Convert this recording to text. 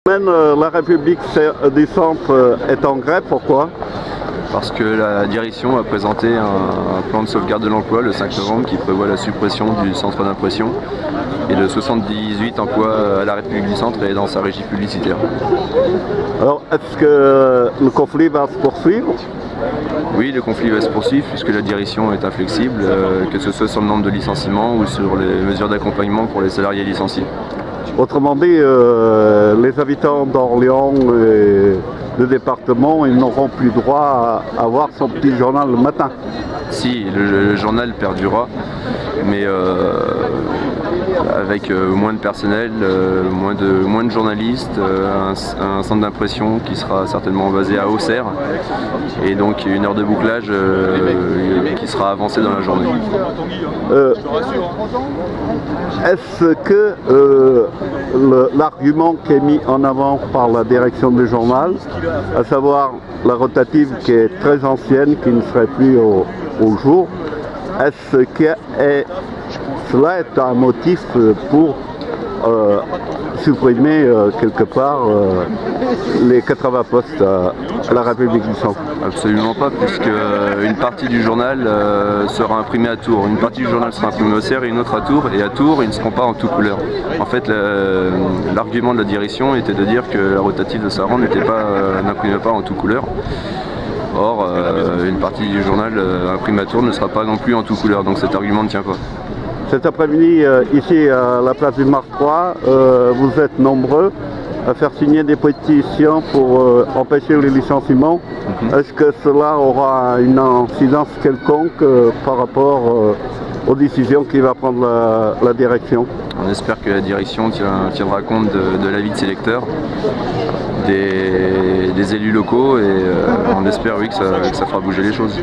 La République du Centre est en grève, pourquoi? Parce que la direction a présenté un plan de sauvegarde de l'emploi le 5 novembre qui prévoit la suppression du centre d'impression et de 78 emplois à la République du Centre et dans sa régie publicitaire. Alors, est-ce que le conflit va se poursuivre? Oui, le conflit va se poursuivre puisque la direction est inflexible, que ce soit sur le nombre de licenciements ou sur les mesures d'accompagnement pour les salariés licenciés. Autrement dit, les habitants d'Orléans et le département, ils n'auront plus droit à avoir son petit journal le matin. Si, le journal perdurera, mais avec moins de personnel, moins de journalistes, un centre d'impression qui sera certainement basé à Auxerre, et donc une heure de bouclage qui sera avancée dans la journée. Est-ce que l'argument qui est mis en avant par la direction du journal, à savoir la rotative qui est très ancienne, qui ne serait plus au jour, est-ce que cela est un motif pour supprimer quelque part les 80 postes à la République du Centre? Absolument pas, puisque une partie du journal sera imprimée à Tours, une partie du journal sera imprimée à Auxerre et une autre à Tours, et à Tours ils ne seront pas en tout couleur. En fait, l'argument de la direction était de dire que la rotative de Saran n'imprimait pas en tout couleur. Or, une partie du journal imprimé à Tours ne sera pas non plus en tout couleur, donc cet argument ne tient pas. Cet après-midi, ici à la place du Mars 3, vous êtes nombreux à faire signer des pétitions pour empêcher les licenciements. Est-ce que cela aura une incidence quelconque par rapport aux décisions qu'il va prendre la direction? On espère que la direction tiendra compte de l'avis de ses lecteurs, des élus locaux, et on espère oui que ça fera bouger les choses.